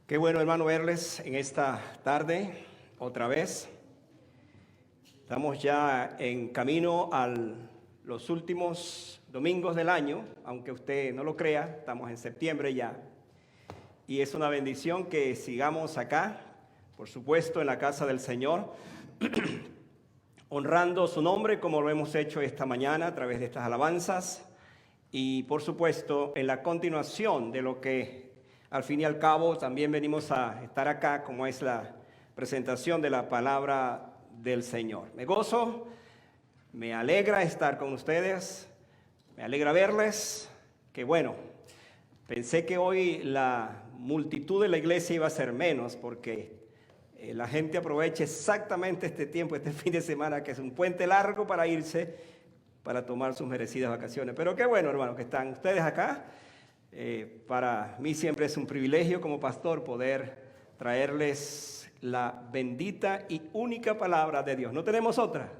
Qué bueno, hermano, verles en esta tarde otra vez. Estamos ya en camino a los últimos domingos del año, aunque usted no lo crea, estamos en septiembre ya. Y es una bendición que sigamos acá, por supuesto, en la casa del Señor, honrando su nombre como lo hemos hecho esta mañana a través de estas alabanzas. Y por supuesto, en la continuación de lo que al fin y al cabo también venimos a estar acá, como es la presentación de la palabra del Señor. Me gozo, me alegra estar con ustedes, me alegra verles. Que bueno, pensé que hoy la multitud de la iglesia iba a ser menos porque la gente aprovecha exactamente este tiempo, este fin de semana, que es un puente largo para irse, para tomar sus merecidas vacaciones. Pero qué bueno, hermanos, que están ustedes acá. Para mí siempre es un privilegio como pastor poder traerles la bendita y única palabra de Dios. No tenemos otra,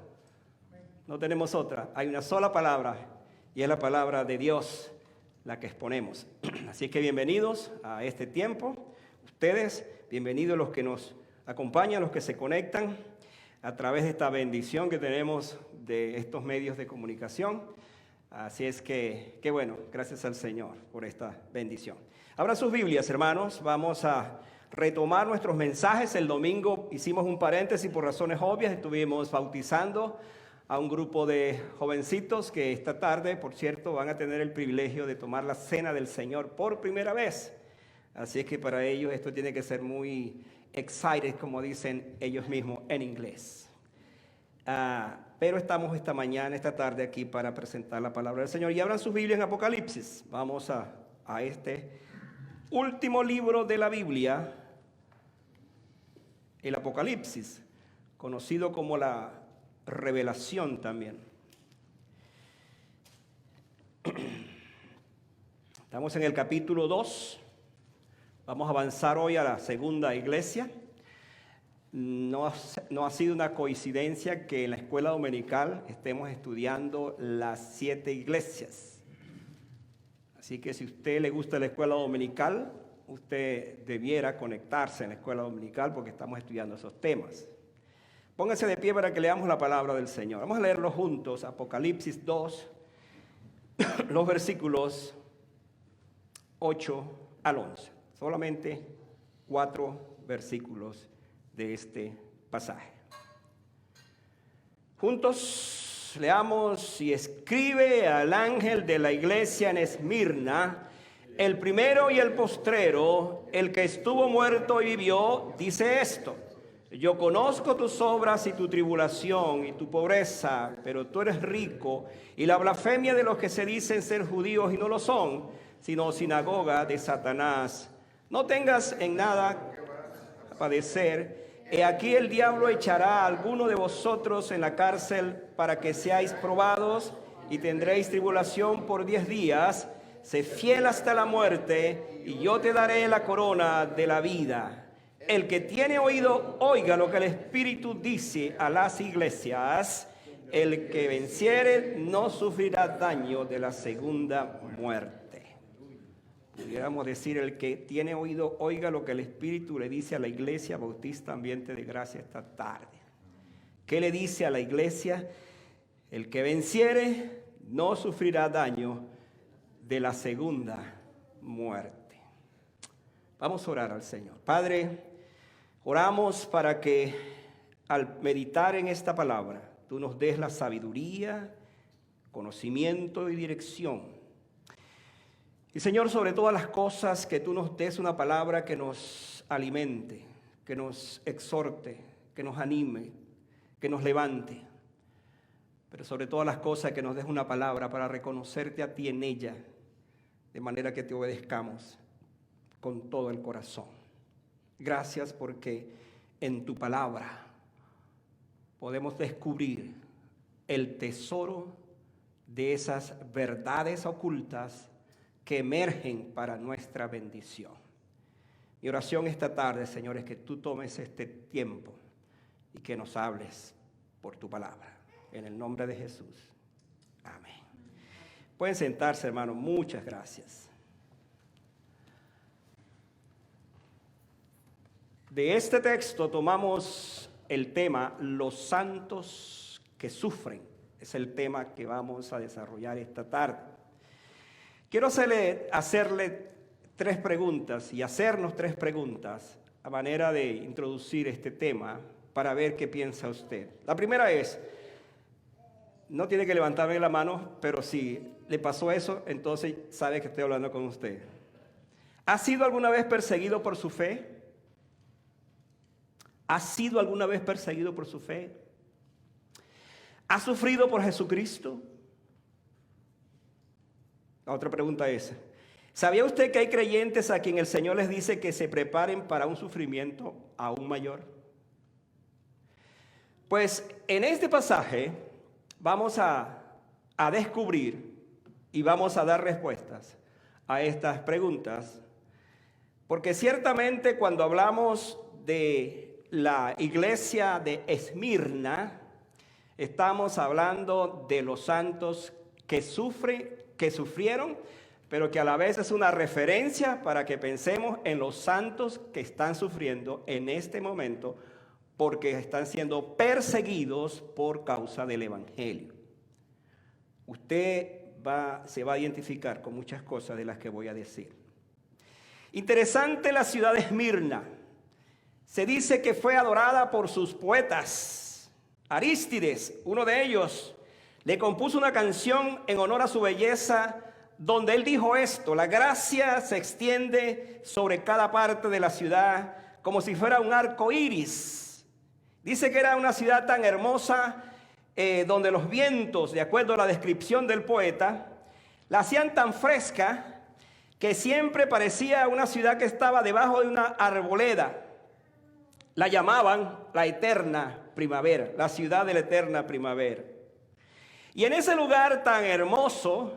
no tenemos otra. Hay una sola palabra y es la palabra de Dios la que exponemos. Así que bienvenidos a este tiempo. Ustedes, bienvenidos los que nos acompañan, los que se conectan a través de esta bendición que tenemos de estos medios de comunicación. Así es que, qué bueno, gracias al Señor por esta bendición. Abran sus Biblias, hermanos, vamos a retomar nuestros mensajes. El domingo hicimos un paréntesis por razones obvias, estuvimos bautizando a un grupo de jovencitos que esta tarde, por cierto, van a tener el privilegio de tomar la cena del Señor por primera vez. Así es que para ellos esto tiene que ser muy excited, como dicen ellos mismos en inglés. Pero estamos esta mañana, esta tarde aquí para presentar la palabra del Señor. Y abran sus Biblias en Apocalipsis. Vamos a este último libro de la Biblia, el Apocalipsis, conocido como la Revelación también. Estamos en el capítulo 2. Vamos a avanzar hoy a la segunda iglesia. No ha sido una coincidencia que en la escuela dominical estemos estudiando las 7 iglesias. Así que si a usted le gusta la escuela dominical, usted debiera conectarse en la escuela dominical porque estamos estudiando esos temas. Póngase de pie para que leamos la palabra del Señor. Vamos a leerlo juntos, Apocalipsis 2, los versículos 8 al 11. Solamente 4 versículos de este pasaje. Juntos leamos: y escribe al ángel de la iglesia en Esmirna, el primero y el postrero, el que estuvo muerto y vivió, dice esto: yo conozco tus obras y tu tribulación y tu pobreza, pero tú eres rico, y la blasfemia de los que se dicen ser judíos y no lo son, sino sinagoga de Satanás. No tengas en nada a padecer. He aquí el diablo echará a alguno de vosotros en la cárcel para que seáis probados y tendréis tribulación por 10 días. Sé fiel hasta la muerte y yo te daré la corona de la vida. El que tiene oído, oiga lo que el Espíritu dice a las iglesias. El que venciere no sufrirá daño de la segunda muerte. Pudiéramos decir: el que tiene oído, oiga lo que el Espíritu le dice a la iglesia bautista Ambiente de Gracia esta tarde. ¿Qué le dice a la iglesia? El que venciere no sufrirá daño de la segunda muerte. Vamos a orar al Señor. Padre, oramos para que al meditar en esta palabra, tú nos des la sabiduría, conocimiento y dirección. Y Señor, sobre todas las cosas, que tú nos des una palabra que nos alimente, que nos exhorte, que nos anime, que nos levante. Pero sobre todas las cosas, que nos des una palabra para reconocerte a ti en ella, de manera que te obedezcamos con todo el corazón. Gracias porque en tu palabra podemos descubrir el tesoro de esas verdades ocultas que emergen para nuestra bendición. Mi oración esta tarde, Señor, es que tú tomes este tiempo y que nos hables por tu palabra. En el nombre de Jesús. Amén. Pueden sentarse, hermanos. Muchas gracias. De este texto tomamos el tema los santos que sufren. Es el tema que vamos a desarrollar esta tarde. Quiero hacerle tres preguntas y hacernos tres preguntas a manera de introducir este tema para ver qué piensa usted. La primera es, no tiene que levantarme la mano, pero si le pasó eso, entonces sabe que estoy hablando con usted. ¿Ha sido alguna vez perseguido por su fe? ¿Ha sido alguna vez perseguido por su fe? ¿Ha sufrido por Jesucristo? La otra pregunta es, ¿sabía usted que hay creyentes a quien el Señor les dice que se preparen para un sufrimiento aún mayor? Pues en este pasaje vamos a descubrir y vamos a dar respuestas a estas preguntas, porque ciertamente cuando hablamos de la iglesia de Esmirna, estamos hablando de los santos que sufrieron, pero que a la vez es una referencia para que pensemos en los santos que están sufriendo en este momento porque están siendo perseguidos por causa del evangelio. Usted se va a identificar con muchas cosas de las que voy a decir. Interesante la ciudad de Esmirna. Se dice que fue adorada por sus poetas. Arístides, uno de ellos, le compuso una canción en honor a su belleza, donde él dijo esto: la gracia se extiende sobre cada parte de la ciudad como si fuera un arco iris. Dice que era una ciudad tan hermosa, donde los vientos, de acuerdo a la descripción del poeta, la hacían tan fresca que siempre parecía una ciudad que estaba debajo de una arboleda. La llamaban la eterna primavera, la ciudad de la eterna primavera. Y en ese lugar tan hermoso,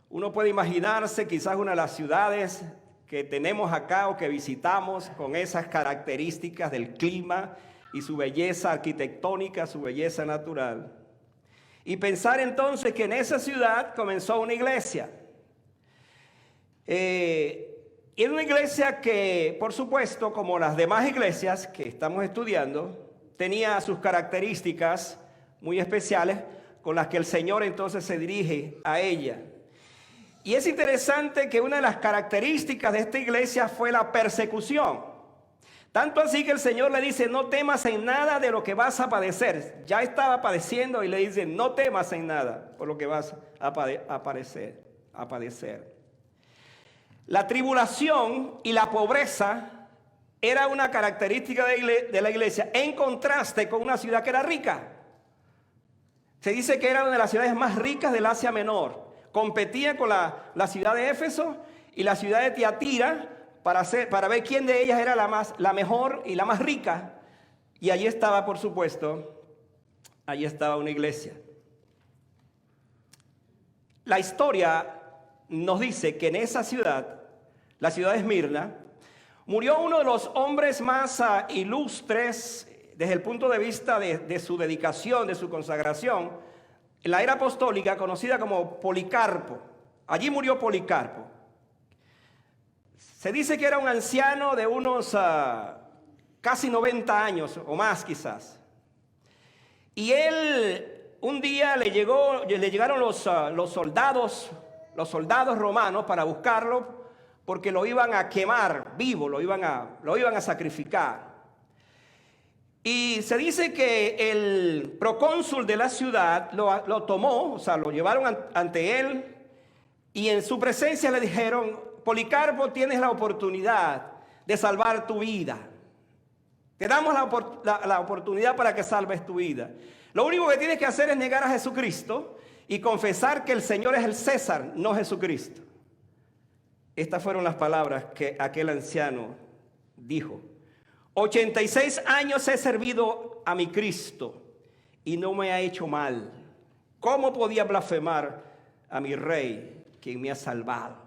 uno puede imaginarse quizás una de las ciudades que tenemos acá o que visitamos con esas características del clima y su belleza arquitectónica, su belleza natural. Y pensar entonces que en esa ciudad comenzó una iglesia. Y es una iglesia que, por supuesto, como las demás iglesias que estamos estudiando, tenía sus características muy especiales con las que el Señor entonces se dirige a ella. Y es interesante que una de las características de esta iglesia fue la persecución. Tanto así que el Señor le dice, no temas en nada de lo que vas a padecer. Ya estaba padeciendo y le dice, no temas en nada por lo que vas a padecer. La tribulación y la pobreza era una característica de la iglesia en contraste con una ciudad que era rica. Se dice que era una de las ciudades más ricas del Asia Menor. Competía con la ciudad de Éfeso y la ciudad de Tiatira para ver quién de ellas era la mejor y la más rica. Y allí estaba, por supuesto, allí estaba una iglesia. La historia nos dice que en esa ciudad, la ciudad de Esmirna, murió uno de los hombres más ilustres desde el punto de vista de su dedicación, de su consagración, en la era apostólica, conocida como Policarpo. Allí murió Policarpo. Se dice que era un anciano de unos casi 90 años o más quizás. Y él, un día le llegaron los soldados romanos para buscarlo, porque lo iban a quemar vivo, lo iban a sacrificar. Y se dice que el procónsul de la ciudad lo tomó, o sea, lo llevaron ante él, y en su presencia le dijeron, Policarpo, tienes la oportunidad de salvar tu vida. Te damos la oportunidad para que salves tu vida. Lo único que tienes que hacer es negar a Jesucristo y confesar que el Señor es el César, no Jesucristo. Estas fueron las palabras que aquel anciano dijo. 86 años he servido a mi Cristo y no me ha hecho mal. ¿Cómo podía blasfemar a mi Rey, quien me ha salvado?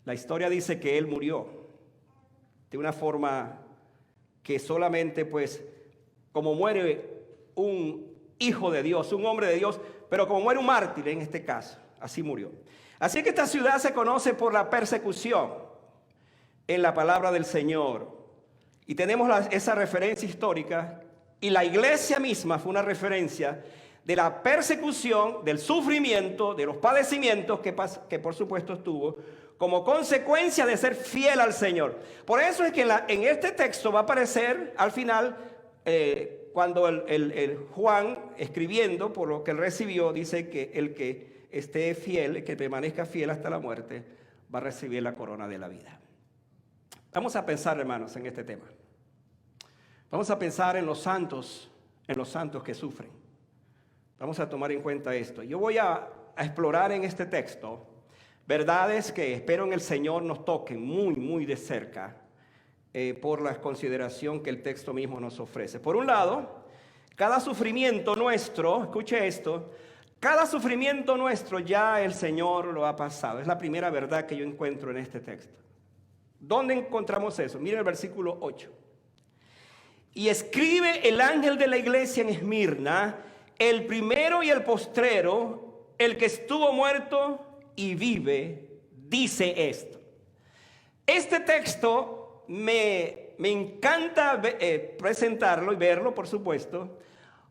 La historia dice que él murió de una forma que solamente, pues, como muere un hijo de Dios, un hombre de Dios, pero como muere un mártir en este caso, así murió. Así que esta ciudad se conoce por la persecución en la palabra del Señor. Y tenemos esa referencia histórica, y la iglesia misma fue una referencia de la persecución, del sufrimiento, de los padecimientos que por supuesto estuvo como consecuencia de ser fiel al Señor. Por eso es que en este texto va a aparecer al final, cuando el Juan, escribiendo por lo que él recibió, dice que el que esté fiel, el que permanezca fiel hasta la muerte, va a recibir la corona de la vida. Vamos a pensar, hermanos, en este tema. Vamos a pensar en los santos que sufren. Vamos a tomar en cuenta esto. Yo voy a explorar en este texto verdades que espero en el Señor nos toquen muy, muy de cerca por la consideración que el texto mismo nos ofrece. Por un lado, cada sufrimiento nuestro, escuche esto, cada sufrimiento nuestro ya el Señor lo ha pasado. Es la primera verdad que yo encuentro en este texto. ¿Dónde encontramos eso? Miren el versículo 8. Y escribe el ángel de la iglesia en Esmirna, el primero y el postrero, el que estuvo muerto y vive, dice esto. Este texto me encanta presentarlo y verlo, por supuesto,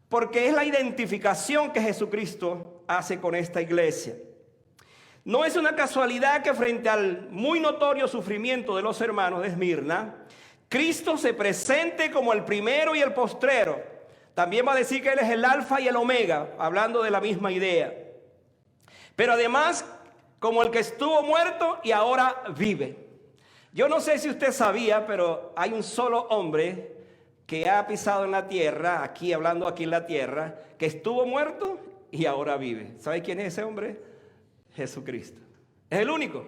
porque es la identificación que Jesucristo hace con esta iglesia. No es una casualidad que frente al muy notorio sufrimiento de los hermanos de Esmirna, Cristo se presente como el primero y el postrero. También va a decir que Él es el alfa y el omega, hablando de la misma idea. Pero además, como el que estuvo muerto y ahora vive. Yo no sé si usted sabía, pero hay un solo hombre que ha pisado en la tierra, hablando aquí en la tierra, que estuvo muerto y ahora vive. ¿Sabe quién es ese hombre? Jesucristo. Es el único.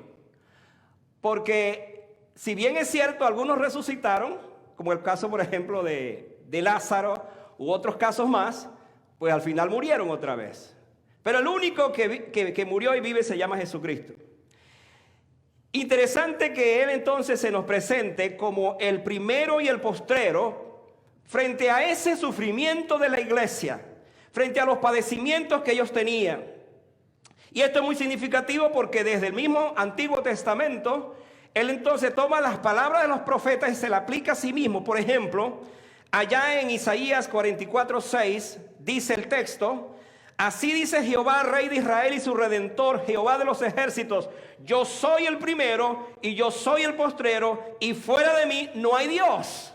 Porque si bien es cierto, algunos resucitaron, como el caso, por ejemplo, de Lázaro u otros casos más, pues al final murieron otra vez. Pero el único que murió y vive se llama Jesucristo. Interesante que Él entonces se nos presente como el primero y el postrero frente a ese sufrimiento de la iglesia, frente a los padecimientos que ellos tenían. Y esto es muy significativo porque desde el mismo Antiguo Testamento, Él entonces toma las palabras de los profetas y se las aplica a sí mismo. Por ejemplo, allá en Isaías 44:6 dice el texto: así dice Jehová, Rey de Israel y su Redentor, Jehová de los ejércitos: yo soy el primero y yo soy el postrero, y fuera de mí no hay Dios.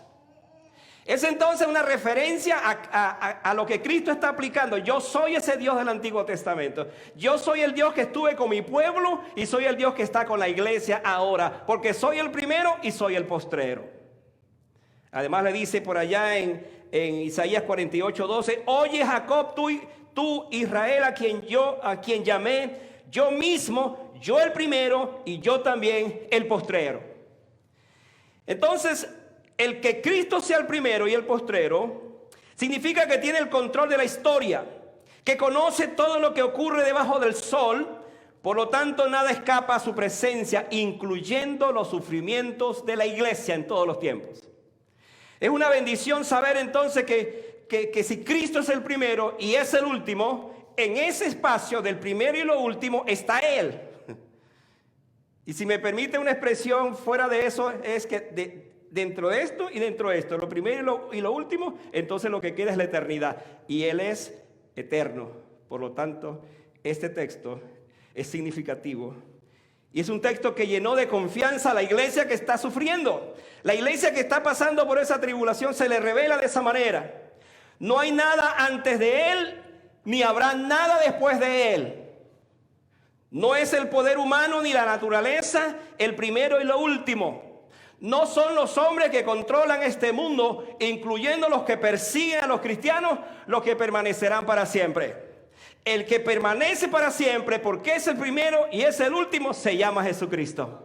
Es entonces una referencia a lo que Cristo está aplicando. Yo soy ese Dios del Antiguo Testamento. Yo soy el Dios que estuve con mi pueblo y soy el Dios que está con la iglesia ahora, porque soy el primero y soy el postrero. Además le dice por allá en Isaías 48:12: oye Jacob, tú Israel, a quien llamé, yo mismo, yo el primero y yo también el postrero. Entonces, el que Cristo sea el primero y el postrero significa que tiene el control de la historia, que conoce todo lo que ocurre debajo del sol. Por lo tanto, nada escapa a su presencia, incluyendo los sufrimientos de la iglesia en todos los tiempos. Es una bendición saber entonces que si Cristo es el primero y es el último, en ese espacio del primero y lo último está Él. Y si me permite una expresión fuera de eso, es que dentro de esto y dentro de esto, lo primero y lo último, entonces lo que queda es la eternidad. Y Él es eterno. Por lo tanto, este texto es significativo. Y es un texto que llenó de confianza a la iglesia que está sufriendo. La iglesia que está pasando por esa tribulación se le revela de esa manera. No hay nada antes de Él, ni habrá nada después de Él. No es el poder humano ni la naturaleza el primero y lo último. No son los hombres que controlan este mundo, incluyendo los que persiguen a los cristianos, los que permanecerán para siempre. El que permanece para siempre, porque es el primero y es el último, se llama Jesucristo.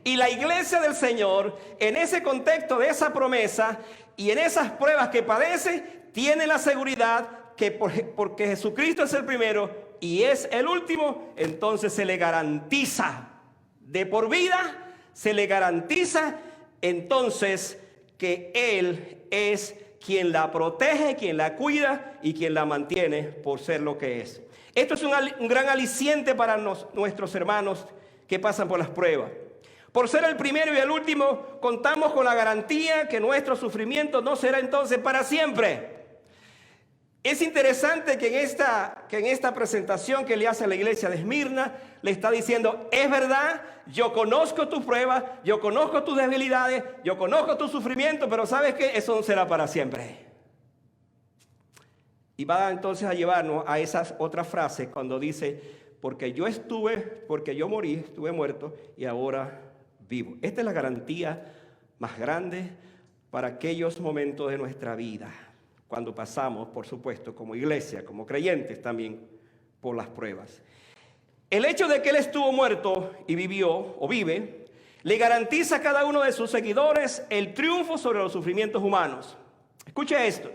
Y la iglesia del Señor, en ese contexto de esa promesa y en esas pruebas que padece, tiene la seguridad que porque Jesucristo es el primero y es el último, entonces se le garantiza de por vida, se le garantiza entonces que Él es quien la protege, quien la cuida y quien la mantiene por ser lo que es. Esto es un gran aliciente para nuestros hermanos que pasan por las pruebas. Por ser el primero y el último, contamos con la garantía que nuestro sufrimiento no será entonces para siempre. Es interesante que en esta presentación que le hace a la iglesia de Esmirna, le está diciendo, es verdad, yo conozco tus pruebas, yo conozco tus debilidades, yo conozco tu sufrimiento, pero ¿sabes qué? Eso no será para siempre. Y va entonces a llevarnos a esas otras frases cuando dice, porque yo morí, estuve muerto y ahora vivo. Esta es la garantía más grande para aquellos momentos de nuestra vida, cuando pasamos, por supuesto, como iglesia, como creyentes también, por las pruebas. El hecho de que Él estuvo muerto y vivió o vive, le garantiza a cada uno de sus seguidores el triunfo sobre los sufrimientos humanos. Escuche esto.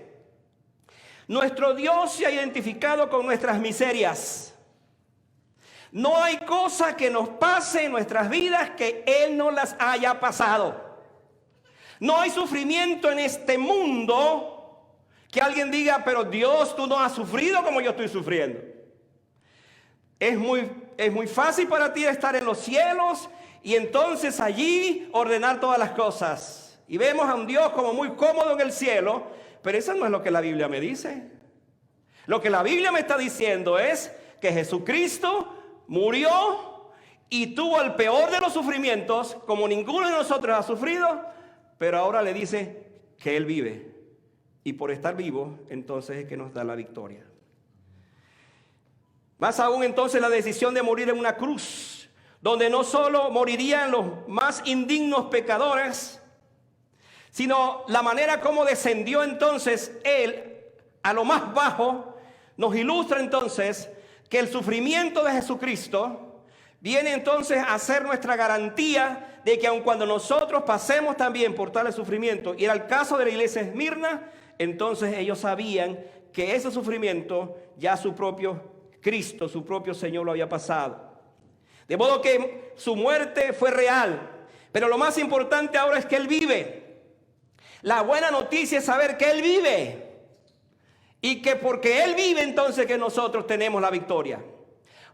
Nuestro Dios se ha identificado con nuestras miserias. No hay cosa que nos pase en nuestras vidas que Él no las haya pasado. No hay sufrimiento en este mundo que alguien diga, pero Dios, tú no has sufrido como yo estoy sufriendo. Es muy fácil para ti estar en los cielos y entonces allí ordenar todas las cosas. Y vemos a un Dios como muy cómodo en el cielo, pero eso no es lo que la Biblia me dice. Lo que la Biblia me está diciendo es que Jesucristo murió y tuvo el peor de los sufrimientos, como ninguno de nosotros ha sufrido, pero ahora le dice que Él vive. Y por estar vivo, entonces es que nos da la victoria. Más aún entonces la decisión de morir en una cruz, donde no solo morirían los más indignos pecadores, sino la manera como descendió entonces Él a lo más bajo, nos ilustra entonces que el sufrimiento de Jesucristo viene entonces a ser nuestra garantía de que aun cuando nosotros pasemos también por tal sufrimiento, y era el caso de la iglesia de Esmirna, entonces ellos sabían que ese sufrimiento ya su propio Cristo, su propio Señor lo había pasado. De modo que su muerte fue real, pero lo más importante ahora es que Él vive. La buena noticia es saber que Él vive y que porque Él vive entonces que nosotros tenemos la victoria.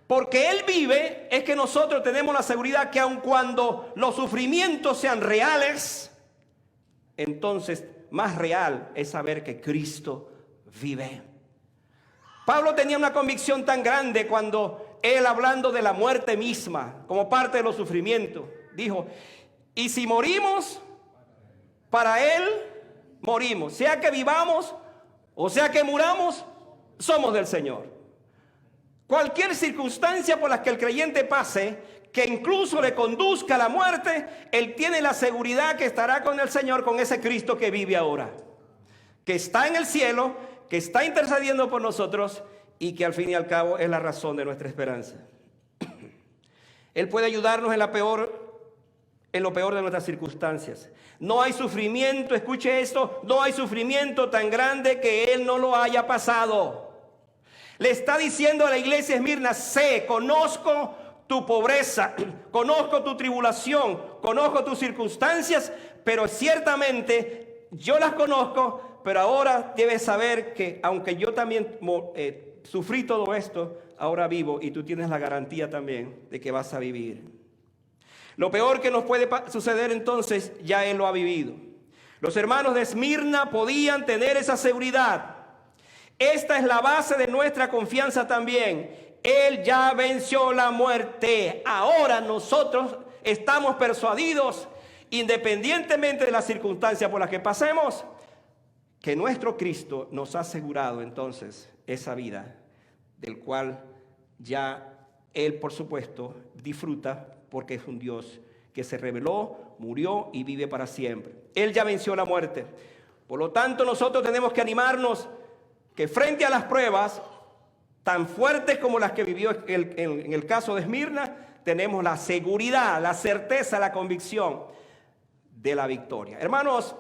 Porque Él vive es que nosotros tenemos la seguridad que aun cuando los sufrimientos sean reales, entonces más real es saber que Cristo vive. Pablo tenía una convicción tan grande cuando él, hablando de la muerte misma como parte de los sufrimientos, dijo, y si morimos, para Él morimos, sea que vivamos o sea que muramos, somos del Señor. Cualquier circunstancia por la que el creyente pase, que incluso le conduzca a la muerte, él tiene la seguridad que estará con el Señor, con ese Cristo que vive ahora, que está en el cielo, que está intercediendo por nosotros y que al fin y al cabo es la razón de nuestra esperanza. Él puede ayudarnos en lo peor de nuestras circunstancias. No hay sufrimiento, escuche esto, no hay sufrimiento tan grande que Él no lo haya pasado. Le está diciendo a la iglesia de Esmirna, conozco tu pobreza, conozco tu tribulación, conozco tus circunstancias, pero ciertamente yo las conozco, pero ahora debes saber que aunque yo también sufrí todo esto, ahora vivo y tú tienes la garantía también de que vas a vivir. Lo peor que nos puede suceder entonces, ya Él lo ha vivido. Los hermanos de Esmirna podían tener esa seguridad. Esta es la base de nuestra confianza también. Él ya venció la muerte. Ahora nosotros estamos persuadidos, independientemente de las circunstancias por las que pasemos, que nuestro Cristo nos ha asegurado entonces esa vida, del cual ya Él, por supuesto, disfruta, porque es un Dios que se reveló, murió y vive para siempre. Él ya venció la muerte. Por lo tanto, nosotros tenemos que animarnos que frente a las pruebas tan fuertes como las que vivió en el caso de Esmirna, tenemos la seguridad, la certeza, la convicción de la victoria. Hermanos,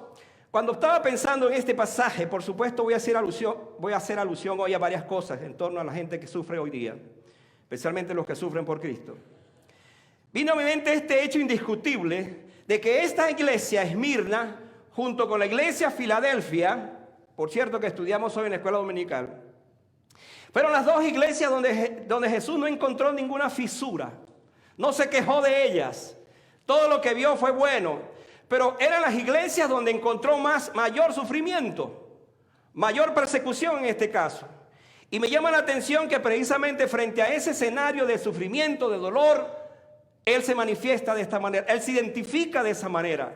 cuando estaba pensando en este pasaje, por supuesto voy a hacer alusión hoy a varias cosas en torno a la gente que sufre hoy día, especialmente los que sufren por Cristo. Vino a mi mente este hecho indiscutible de que esta iglesia Esmirna, junto con la iglesia Filadelfia, por cierto que estudiamos hoy en la escuela dominical, fueron las dos iglesias donde Jesús no encontró ninguna fisura, no se quejó de ellas. Todo lo que vio fue bueno. Pero eran las iglesias donde encontró mayor sufrimiento, mayor persecución en este caso. Y me llama la atención que precisamente frente a ese escenario de sufrimiento, de dolor, Él se manifiesta de esta manera. Él se identifica de esa manera.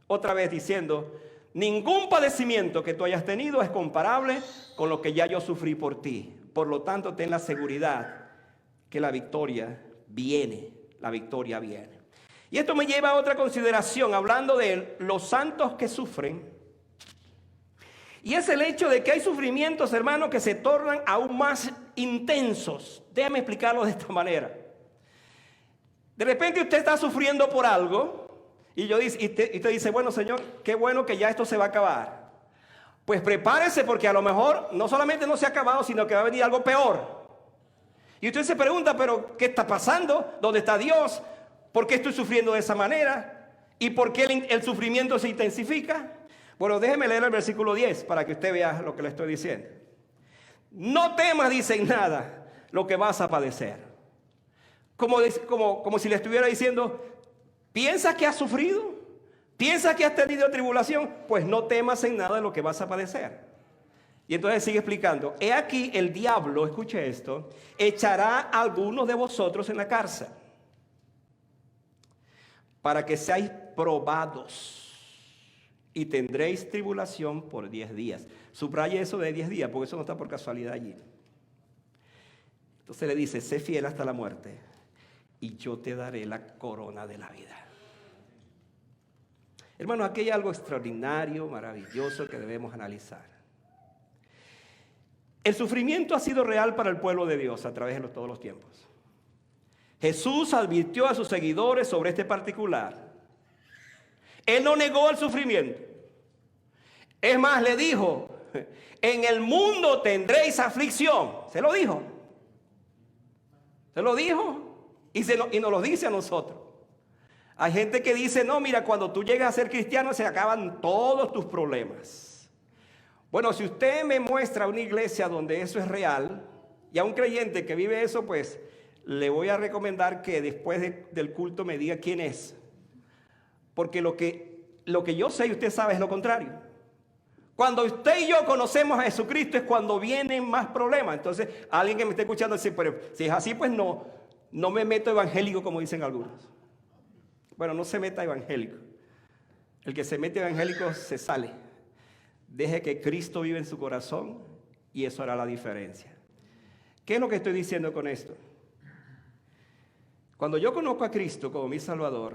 Otra vez diciendo, ningún padecimiento que tú hayas tenido es comparable con lo que ya yo sufrí por ti. Por lo tanto, ten la seguridad que la victoria viene. La victoria viene. Y esto me lleva a otra consideración, hablando de los santos que sufren. Y es el hecho de que hay sufrimientos, hermanos, que se tornan aún más intensos. Déjame explicarlo de esta manera. De repente usted está sufriendo por algo y usted dice, bueno, Señor, qué bueno que ya esto se va a acabar. Pues prepárese, porque a lo mejor no solamente no se ha acabado, sino que va a venir algo peor. Y usted se pregunta, pero ¿qué está pasando? ¿Dónde está Dios? ¿Por qué estoy sufriendo de esa manera? ¿Y por qué el sufrimiento se intensifica? Bueno, déjeme leer el versículo 10 para que usted vea lo que le estoy diciendo. No temas, dice, en nada lo que vas a padecer. Como si le estuviera diciendo, ¿piensas que has sufrido? ¿Piensas que has tenido tribulación? Pues no temas en nada lo que vas a padecer. Y entonces sigue explicando. He aquí el diablo, escuche esto, echará a algunos de vosotros en la cárcel, para que seáis probados, y tendréis tribulación por 10 días. Subraye eso de 10 días, porque eso no está por casualidad allí. Entonces le dice, sé fiel hasta la muerte, y yo te daré la corona de la vida. Hermano, aquí hay algo extraordinario, maravilloso que debemos analizar. El sufrimiento ha sido real para el pueblo de Dios a través de todos los tiempos. Jesús advirtió a sus seguidores sobre este particular. Él no negó el sufrimiento. Es más, le dijo, en el mundo tendréis aflicción. Se lo dijo. Se lo dijo y nos lo dice a nosotros. Hay gente que dice, no, mira, cuando tú llegas a ser cristiano se acaban todos tus problemas. Bueno, si usted me muestra una iglesia donde eso es real, y a un creyente que vive eso, pues le voy a recomendar que después del culto me diga quién es. Porque lo que yo sé y usted sabe es lo contrario. Cuando usted y yo conocemos a Jesucristo es cuando vienen más problemas. Entonces, alguien que me esté escuchando dice, pero si es así, pues no me meto evangélico como dicen algunos. Bueno, no se meta evangélico. El que se mete evangélico se sale. Deje que Cristo vive en su corazón y eso hará la diferencia. ¿Qué es lo que estoy diciendo con esto? Cuando yo conozco a Cristo como mi Salvador,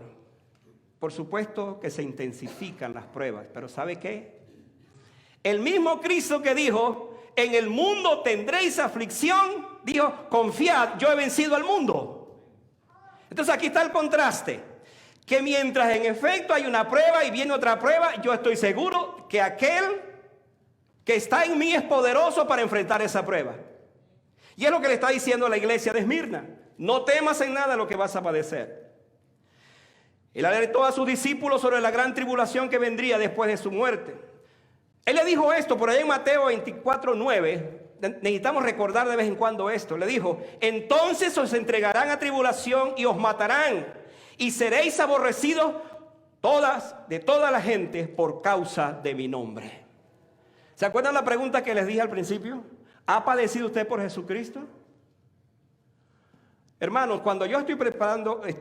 por supuesto que se intensifican las pruebas, pero ¿sabe qué? El mismo Cristo que dijo, en el mundo tendréis aflicción, dijo, confiad, yo he vencido al mundo. Entonces aquí está el contraste, que mientras en efecto hay una prueba y viene otra prueba, yo estoy seguro que aquel que está en mí es poderoso para enfrentar esa prueba. Y es lo que le está diciendo a la iglesia de Esmirna. No temas en nada lo que vas a padecer. Él alertó a sus discípulos sobre la gran tribulación que vendría después de su muerte. Él le dijo esto por allá en Mateo 24:9. Necesitamos recordar de vez en cuando esto. Le dijo, entonces os entregarán a tribulación y os matarán, y seréis aborrecidos de toda la gente por causa de mi nombre. ¿Se acuerdan la pregunta que les dije al principio? ¿Ha padecido usted por Jesucristo? Hermanos, cuando yo estoy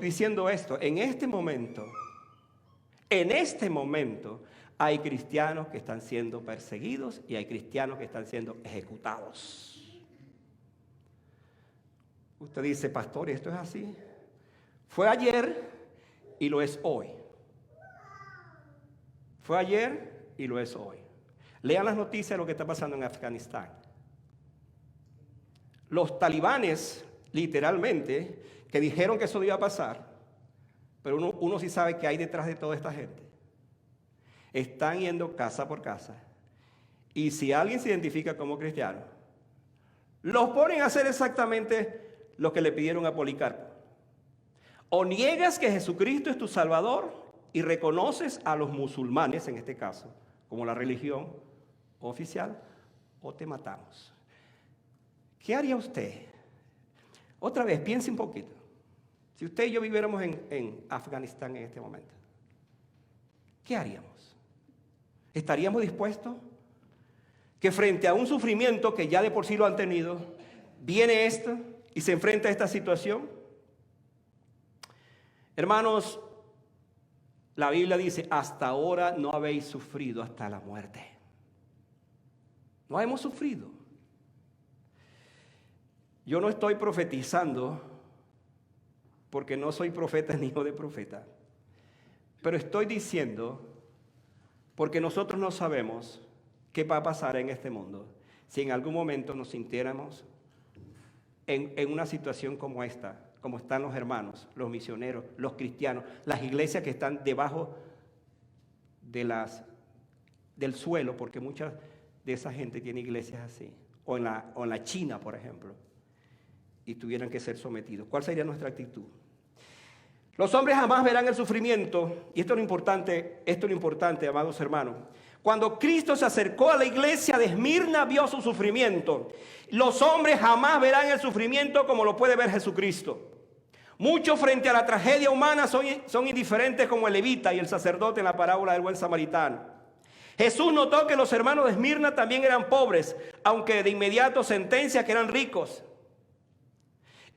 diciendo esto, en este momento, hay cristianos que están siendo perseguidos y hay cristianos que están siendo ejecutados. Usted dice, pastor, ¿y esto es así? Fue ayer y lo es hoy. Fue ayer y lo es hoy. Lean las noticias de lo que está pasando en Afganistán. Los talibanes, literalmente, que dijeron que eso iba a pasar, pero uno sí sabe que hay detrás de toda esta gente. Están yendo casa por casa. Y si alguien se identifica como cristiano, los ponen a hacer exactamente lo que le pidieron a Policarpo. O niegas que Jesucristo es tu Salvador y reconoces a los musulmanes, en este caso, como la religión oficial, o te matamos. ¿Qué haría usted? Otra vez, piense un poquito. Si usted y yo viviéramos en Afganistán en este momento, ¿qué haríamos? ¿Estaríamos dispuestos que frente a un sufrimiento que ya de por sí lo han tenido, viene esto y se enfrenta a esta situación? Hermanos, la Biblia dice, hasta ahora no habéis sufrido hasta la muerte. No hemos sufrido. Yo no estoy profetizando, porque no soy profeta ni hijo de profeta, pero estoy diciendo, porque nosotros no sabemos qué va a pasar en este mundo si en algún momento nos sintiéramos en una situación como esta, como están los hermanos, los misioneros, los cristianos, las iglesias que están debajo del suelo, porque mucha de esa gente tiene iglesias así, o en la China, por ejemplo, y tuvieran que ser sometidos. ¿Cuál sería nuestra actitud? Los hombres jamás verán el sufrimiento, y esto es lo importante, amados hermanos. Cuando Cristo se acercó a la iglesia de Esmirna, vio su sufrimiento. Los hombres jamás verán el sufrimiento como lo puede ver Jesucristo. Muchos frente a la tragedia humana son indiferentes, como el levita y el sacerdote en la parábola del buen samaritano. Jesús notó que los hermanos de Esmirna también eran pobres, aunque de inmediato sentencia que eran ricos.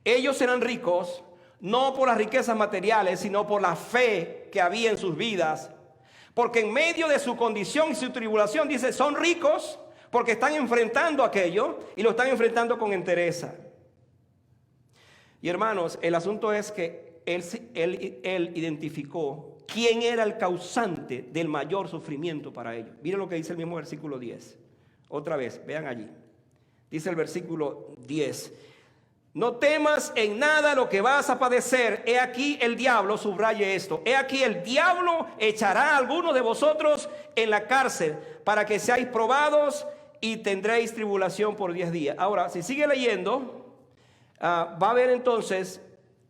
Ellos eran ricos no por las riquezas materiales, sino por la fe que había en sus vidas. Porque en medio de su condición y su tribulación, dice, son ricos porque están enfrentando aquello y lo están enfrentando con entereza. Y hermanos, el asunto es que él identificó quién era el causante del mayor sufrimiento para ellos. Miren lo que dice el mismo versículo 10. Otra vez, vean allí. Dice el versículo 10. No temas en nada lo que vas a padecer. He aquí el diablo, subraye esto. He aquí el diablo echará a algunos de vosotros en la cárcel para que seáis probados y tendréis tribulación por 10 días. Ahora, si sigue leyendo, va a ver entonces,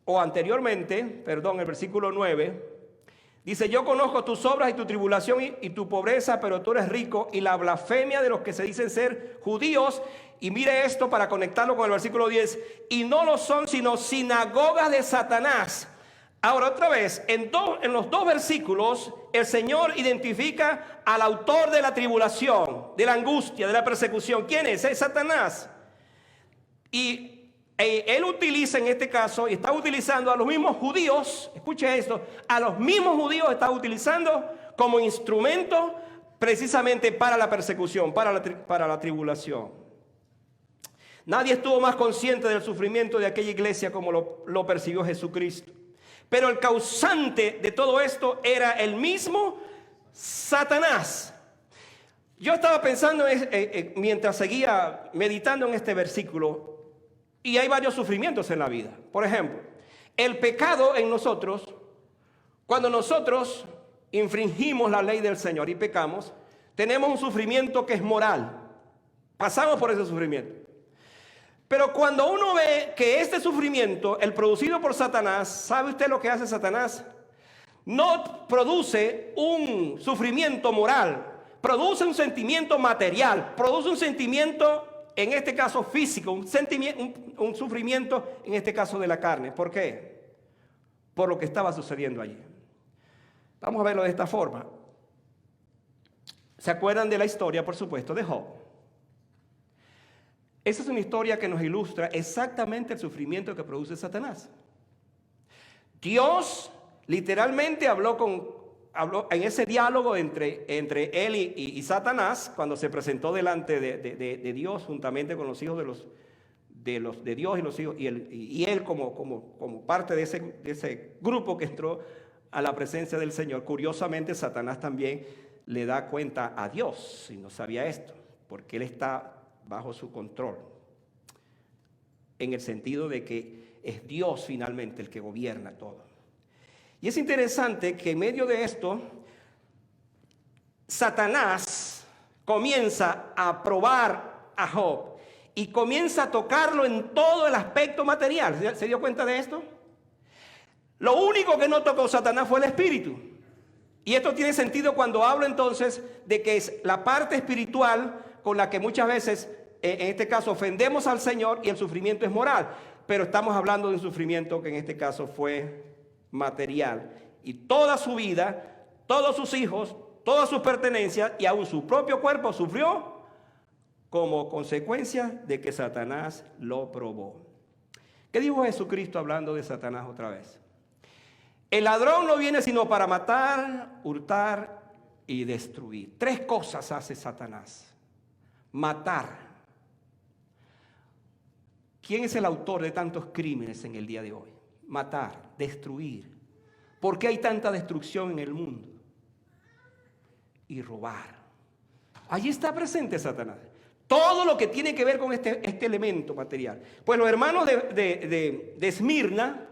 o anteriormente, perdón, el versículo 9. Dice, yo conozco tus obras y tu tribulación y tu pobreza, pero tú eres rico, y la blasfemia de los que se dicen ser judíos. Y mire esto para conectarlo con el versículo 10. Y no lo son sino sinagogas de Satanás. Ahora otra vez, en los dos versículos, el Señor identifica al autor de la tribulación, de la angustia, de la persecución. ¿Quién es? Es Satanás. Y él utiliza en este caso, y está utilizando a los mismos judíos, escuche esto, a los mismos judíos está utilizando como instrumento precisamente para la persecución, para la tribulación. Nadie estuvo más consciente del sufrimiento de aquella iglesia como lo percibió Jesucristo. Pero el causante de todo esto era el mismo Satanás. Yo estaba pensando mientras seguía meditando en este versículo, y hay varios sufrimientos en la vida. Por ejemplo, el pecado en nosotros, cuando nosotros infringimos la ley del Señor y pecamos, tenemos un sufrimiento que es moral. Pasamos por ese sufrimiento. Pero cuando uno ve que este sufrimiento, el producido por Satanás, ¿sabe usted lo que hace Satanás? No produce un sufrimiento moral, produce un sentimiento material, produce un sentimiento, en este caso físico, un sufrimiento, en este caso de la carne. ¿Por qué? Por lo que estaba sucediendo allí. Vamos a verlo de esta forma. ¿Se acuerdan de la historia, por supuesto, de Job? Esa es una historia que nos ilustra exactamente el sufrimiento que produce Satanás. Dios literalmente habló en ese diálogo entre él y Satanás, cuando se presentó delante de Dios juntamente con los hijos de Dios y los hijos, y él como parte de ese grupo que entró a la presencia del Señor. Curiosamente, Satanás también le da cuenta a Dios, si no sabía esto, porque él está bajo su control, en el sentido de que es Dios finalmente el que gobierna todo. Y es interesante que en medio de esto, Satanás comienza a probar a Job y comienza a tocarlo en todo el aspecto material. ¿Se dio cuenta de esto? Lo único que no tocó Satanás fue el espíritu. Y esto tiene sentido cuando hablo entonces de que es la parte espiritual con la que muchas veces, en este caso, ofendemos al Señor, y el sufrimiento es moral. pero estamos hablando de un sufrimiento que en este caso fue material. Y toda su vida, todos sus hijos, todas sus pertenencias y aún su propio cuerpo sufrió como consecuencia de que Satanás lo probó. ¿Qué dijo Jesucristo hablando de Satanás otra vez? El ladrón no viene sino para matar, hurtar y destruir. 3 cosas hace Satanás. Matar. ¿Quién es el autor de tantos crímenes en el día de hoy? Matar, destruir. ¿Por qué hay tanta destrucción en el mundo? Y robar. Allí está presente Satanás. Todo lo que tiene que ver con este elemento material. Pues los hermanos de Esmirna,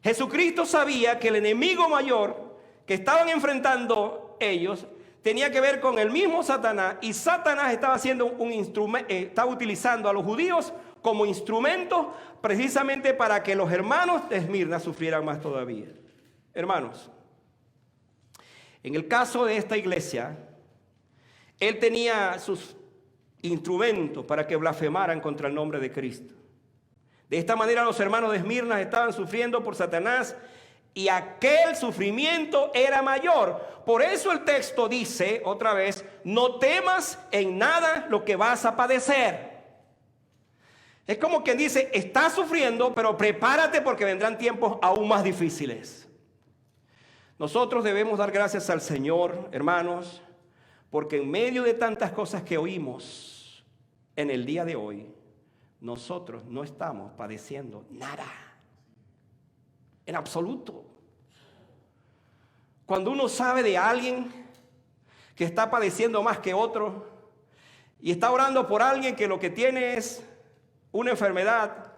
Jesucristo sabía que el enemigo mayor que estaban enfrentando ellos tenía que ver con el mismo Satanás, y Satanás estaba haciendo un instrumento, estaba utilizando a los judíos como instrumento precisamente para que los hermanos de Esmirna sufrieran más todavía. Hermanos, en el caso de esta iglesia, él tenía sus instrumentos para que blasfemaran contra el nombre de Cristo. De esta manera los hermanos de Esmirna estaban sufriendo por Satanás, y aquel sufrimiento era mayor. Por eso el texto dice otra vez: no temas en nada lo que vas a padecer. Es como quien dice: estás sufriendo, pero prepárate porque vendrán tiempos aún más difíciles. Nosotros debemos dar gracias al Señor, hermanos, porque en medio de tantas cosas que oímos en el día de hoy, nosotros no estamos padeciendo nada. En absoluto. Cuando uno sabe de alguien que está padeciendo más que otro y está orando por alguien que lo que tiene es una enfermedad,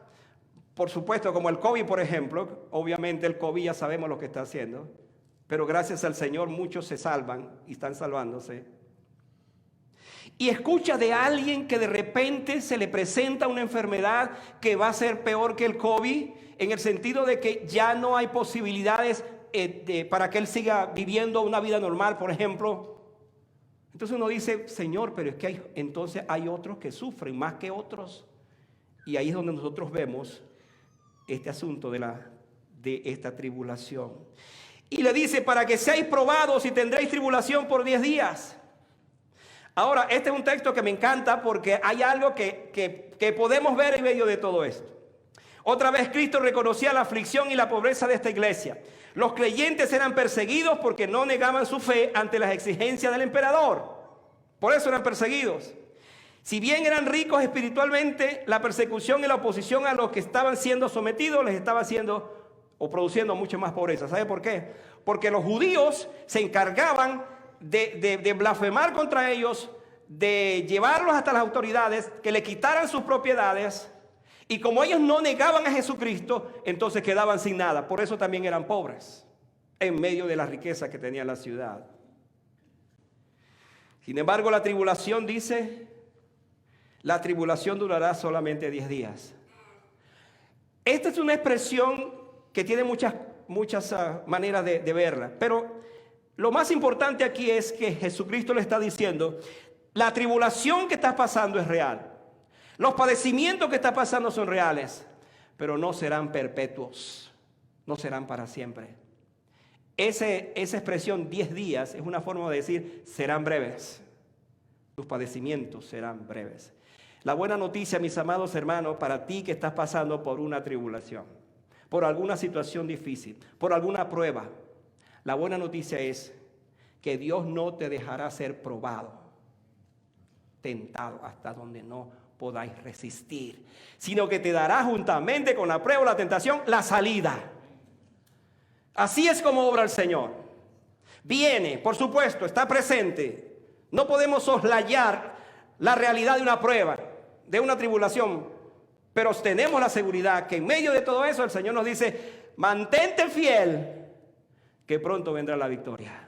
por supuesto como el COVID, por ejemplo, obviamente el COVID ya sabemos lo que está haciendo, pero gracias al Señor muchos se salvan y están salvándose. Y escucha de alguien que de repente se le presenta una enfermedad que va a ser peor que el COVID, en el sentido de que ya no hay posibilidades para que él siga viviendo una vida normal, por ejemplo. Entonces uno dice: Señor, pero es que entonces hay otros que sufren más que otros. Y ahí es donde nosotros vemos este asunto de esta tribulación. Y le dice: para que seáis probados y tendréis tribulación por 10 días. Ahora, este es un texto que me encanta porque hay algo que podemos ver en medio de todo esto. Otra vez Cristo reconocía la aflicción y la pobreza de esta iglesia. Los creyentes eran perseguidos porque no negaban su fe ante las exigencias del emperador. Por eso eran perseguidos. Si bien eran ricos espiritualmente, la persecución y la oposición a los que estaban siendo sometidos les estaba haciendo o produciendo mucha más pobreza. ¿Sabe por qué? Porque los judíos se encargaban de blasfemar contra ellos, de llevarlos hasta las autoridades, que le quitaran sus propiedades, y como ellos no negaban a Jesucristo, entonces quedaban sin nada. Por eso también eran pobres en medio de la riqueza que tenía la ciudad. Sin embargo, la tribulación, dice, la tribulación durará solamente 10 días. Esta es una expresión que tiene muchas maneras de verla, pero lo más importante aquí es que Jesucristo le está diciendo: la tribulación que estás pasando es real. Los padecimientos que estás pasando son reales, pero no serán perpetuos, no serán para siempre. Esa expresión 10 días es una forma de decir: serán breves. Tus padecimientos serán breves. La buena noticia, mis amados hermanos, para ti que estás pasando por una tribulación, por alguna situación difícil, por alguna prueba, la buena noticia es que Dios no te dejará ser probado, tentado hasta donde no podáis resistir, sino que te dará juntamente con la prueba o la tentación la salida. Así es como obra el Señor. Viene, por supuesto, está presente. No podemos soslayar la realidad de una prueba, de una tribulación, pero tenemos la seguridad que en medio de todo eso el Señor nos dice: mantente fiel, que pronto vendrá la victoria.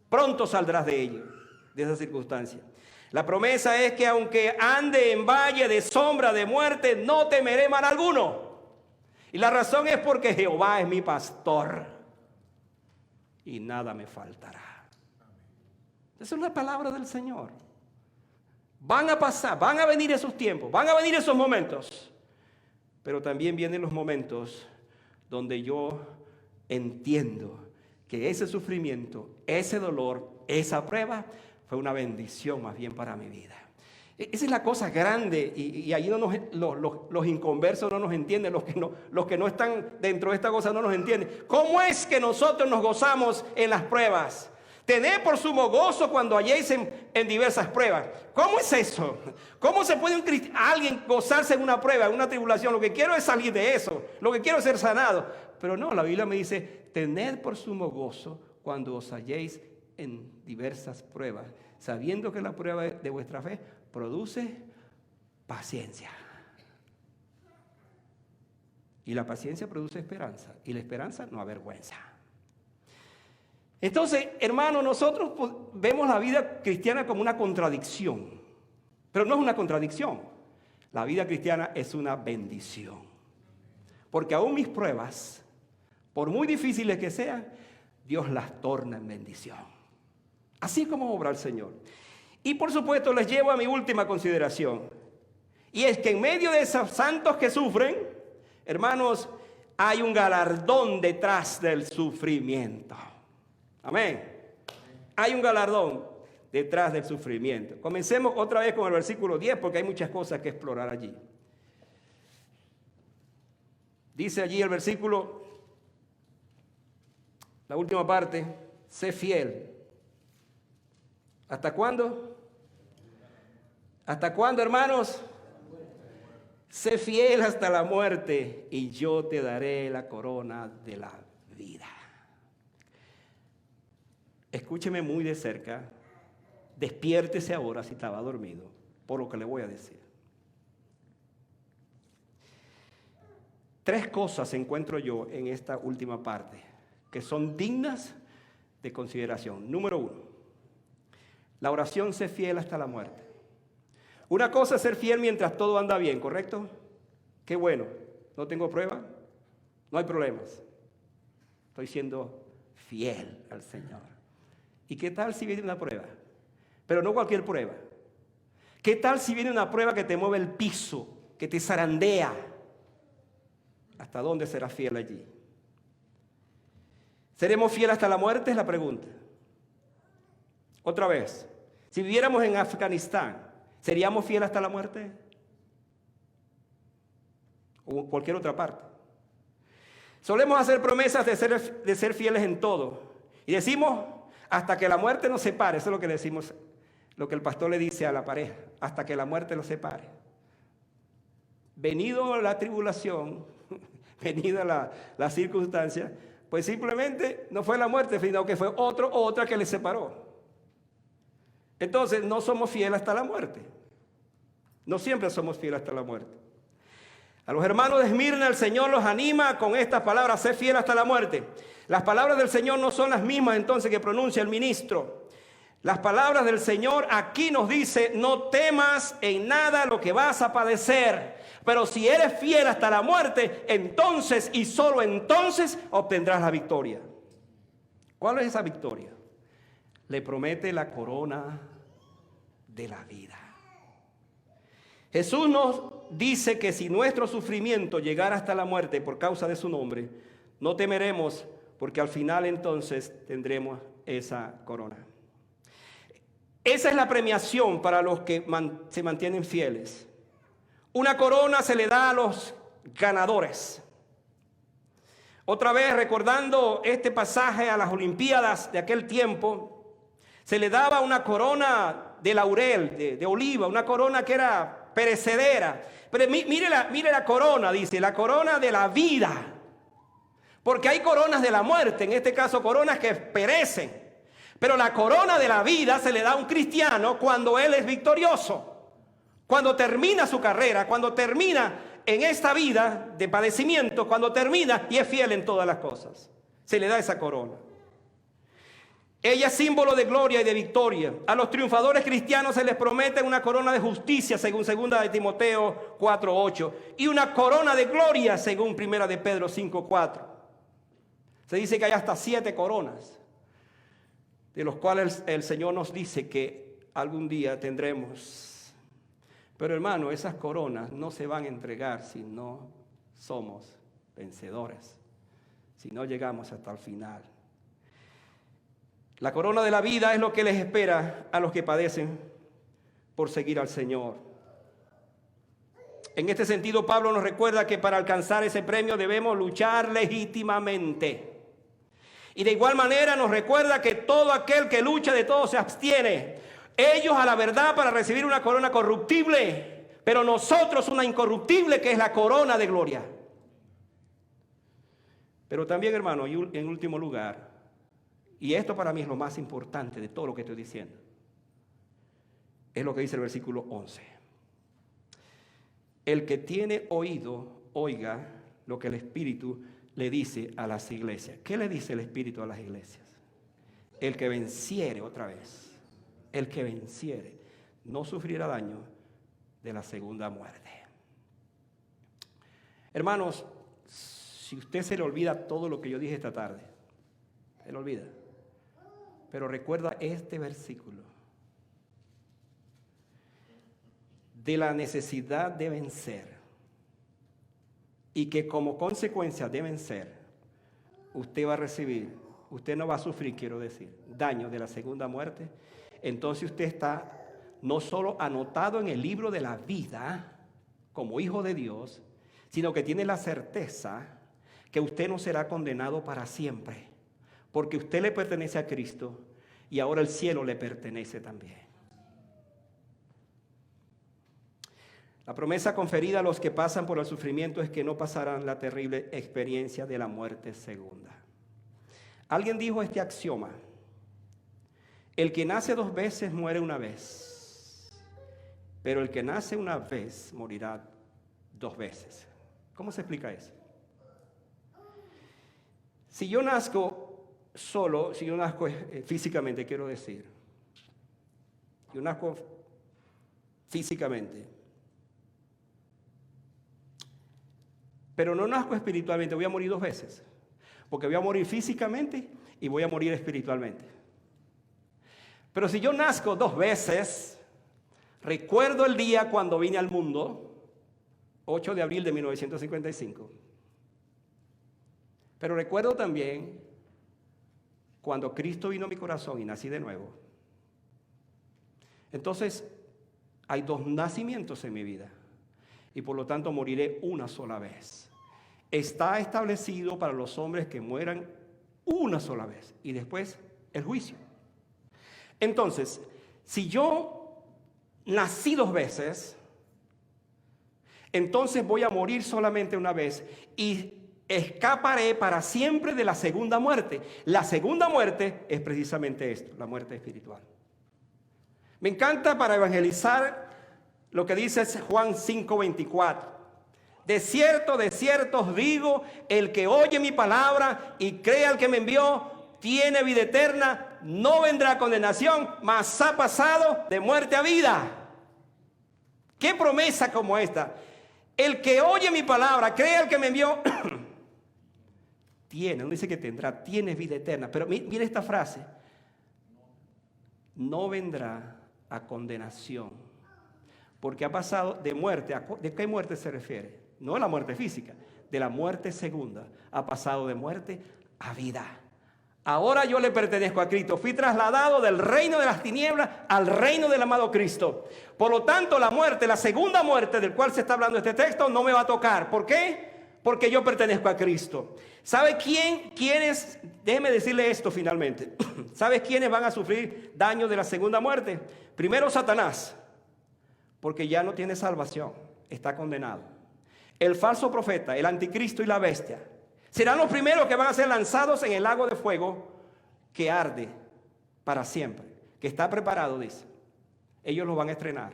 Pronto saldrás de ello, de esa circunstancia. La promesa es que aunque ande en valle de sombra de muerte, no temeré mal alguno. Y la razón es porque Jehová es mi pastor y nada me faltará. Esa es la palabra del Señor. Van a pasar, van a venir esos tiempos, van a venir esos momentos. Pero también vienen los momentos donde yo entiendo que ese sufrimiento, ese dolor, esa prueba fue una bendición más bien para mi vida. Esa es la cosa grande y ahí los inconversos no nos entienden, los que no están dentro de esta cosa no nos entienden. ¿Cómo es que nosotros nos gozamos en las pruebas? Tened por sumo gozo cuando halléis en diversas pruebas. ¿Cómo es eso? ¿Cómo se puede alguien gozarse en una prueba, en una tribulación? Lo que quiero es salir de eso, lo que quiero es ser sanado. Pero no, la Biblia me dice, tened por sumo gozo cuando os halléis en diversas pruebas, sabiendo que la prueba de vuestra fe produce paciencia. Y la paciencia produce esperanza, y la esperanza no avergüenza. Entonces, hermanos, nosotros vemos la vida cristiana como una contradicción, pero no es una contradicción. La vida cristiana es una bendición, porque aún mis pruebas, por muy difíciles que sean, Dios las torna en bendición. Así como obra el Señor. Y por supuesto les llevo a mi última consideración, y es que en medio de esos santos que sufren, hermanos, hay un galardón detrás del sufrimiento. Amén. Hay un galardón detrás del sufrimiento. Comencemos otra vez con el versículo 10 porque hay muchas cosas que explorar allí. Dice allí el versículo, la última parte, sé fiel. ¿Hasta cuándo? ¿Hasta cuándo, hermanos? Sé fiel hasta la muerte y yo te daré la corona de la vida. Escúcheme muy de cerca, despiértese ahora si estaba dormido, por lo que le voy a decir. 3 cosas encuentro yo en esta última parte que son dignas de consideración. Número 1, la oración sé fiel hasta la muerte. Una cosa es ser fiel mientras todo anda bien, ¿correcto? Qué bueno, no tengo prueba, no hay problemas. Estoy siendo fiel al Señor. ¿Y qué tal si viene una prueba? Pero no cualquier prueba. ¿Qué tal si viene una prueba que te mueve el piso, que te zarandea? ¿Hasta dónde serás fiel allí? ¿Seremos fieles hasta la muerte? Es la pregunta. Otra vez, si viviéramos en Afganistán, ¿seríamos fieles hasta la muerte? O en cualquier otra parte. Solemos hacer promesas de ser fieles en todo. Y decimos, hasta que la muerte nos separe. Eso es lo que decimos, lo que el pastor le dice a la pareja. Hasta que la muerte los separe. Venido la tribulación, venida la circunstancia, pues simplemente no fue la muerte, sino que fue otra que les separó. Entonces no somos fieles hasta la muerte. No siempre somos fieles hasta la muerte. A los hermanos de Esmirna el Señor los anima con estas palabras, sé fiel hasta la muerte. Las palabras del Señor no son las mismas entonces que pronuncia el ministro. Las palabras del Señor aquí nos dice, no temas en nada lo que vas a padecer, pero si eres fiel hasta la muerte, entonces y solo entonces obtendrás la victoria. ¿Cuál es esa victoria? Le promete la corona de la vida. Jesús nos dice que si nuestro sufrimiento llegara hasta la muerte por causa de su nombre, no temeremos porque al final entonces tendremos esa corona. Esa es la premiación para los que se mantienen fieles. Una corona se le da a los ganadores. Otra vez recordando este pasaje a las Olimpiadas de aquel tiempo, se le daba una corona de laurel, de oliva, una corona que era perecedera. Pero mire la corona, dice, la corona de la vida. Porque hay coronas de la muerte, en este caso coronas que perecen. Pero la corona de la vida se le da a un cristiano cuando él es victorioso. Cuando termina su carrera, cuando termina en esta vida de padecimiento, cuando termina y es fiel en todas las cosas. Se le da esa corona. Ella es símbolo de gloria y de victoria. A los triunfadores cristianos se les promete una corona de justicia, según 2 de Timoteo 4:8, y una corona de gloria, según 1 de Pedro 5:4. Se dice que hay hasta 7 coronas, de los cuales el Señor nos dice que algún día tendremos. Pero hermano, esas coronas no se van a entregar si no somos vencedores si no llegamos hasta el final. La corona de la vida es lo que les espera a los que padecen por seguir al Señor. En este sentido, Pablo nos recuerda que para alcanzar ese premio debemos luchar legítimamente. Y de igual manera nos recuerda que todo aquel que lucha de todo se abstiene. Ellos a la verdad para recibir una corona corruptible, pero nosotros una incorruptible que es la corona de gloria. Pero también, hermano, y en último lugar, y esto para mí es lo más importante de todo lo que estoy diciendo, es lo que dice el versículo 11. El que tiene oído, oiga lo que el Espíritu le dice a las iglesias. ¿Qué le dice el Espíritu a las iglesias? El que venciere, otra vez, el que venciere, no sufrirá daño de la segunda muerte. Hermanos, si usted se le olvida todo lo que yo dije esta tarde, se le olvida, pero recuerda este versículo de la necesidad de vencer y que como consecuencia de vencer usted va a recibir, usted no va a sufrir, quiero decir, daño de la segunda muerte. Entonces usted está no solo anotado en el libro de la vida como hijo de Dios, sino que tiene la certeza que usted no será condenado para siempre, porque usted le pertenece a Cristo y ahora el cielo le pertenece también. La promesa conferida a los que pasan por el sufrimiento es que no pasarán la terrible experiencia de la muerte segunda. Alguien dijo este axioma: el que nace 2 veces muere una vez, pero el que nace una vez morirá 2 veces. ¿Cómo se explica eso? Si yo nazco solo, si yo nazco físicamente, quiero decir, yo nazco físicamente, pero no nazco espiritualmente, voy a morir 2 veces, porque voy a morir físicamente y voy a morir espiritualmente. Pero si yo nazco 2 veces, recuerdo el día cuando vine al mundo, 8 de abril de 1955, pero recuerdo también cuando Cristo vino a mi corazón y nací de nuevo. Entonces, hay 2 nacimientos en mi vida y por lo tanto moriré una sola vez. Está establecido para los hombres que mueran una sola vez y después el juicio. Entonces, si yo nací 2 veces, entonces voy a morir solamente una vez y escaparé para siempre de la segunda muerte. La segunda muerte es precisamente esto, la muerte espiritual. Me encanta para evangelizar lo que dice Juan 5:24. De cierto os digo, el que oye mi palabra y cree al que me envió, tiene vida eterna, no vendrá a condenación, mas ha pasado de muerte a vida. ¿Qué promesa como esta? El que oye mi palabra, cree al que me envió, tiene, no dice que tendrá, tiene vida eterna. Pero mire esta frase: no vendrá a condenación, porque ha pasado de muerte. ¿De qué muerte se refiere? No a la muerte física, de la muerte segunda. Ha pasado de muerte a vida. Ahora yo le pertenezco a Cristo. Fui trasladado del reino de las tinieblas al reino del amado Cristo. Por lo tanto, la muerte, la segunda muerte del cual se está hablando este texto, no me va a tocar. ¿Por qué? Porque yo pertenezco a Cristo. ¿Sabe quiénes? Déjeme decirle esto finalmente. ¿Sabe quiénes van a sufrir daño de la segunda muerte? Primero, Satanás, porque ya no tiene salvación, está condenado. El falso profeta, el anticristo y la bestia serán los primeros que van a ser lanzados en el lago de fuego que arde para siempre, que está preparado, dice. Ellos lo van a estrenar.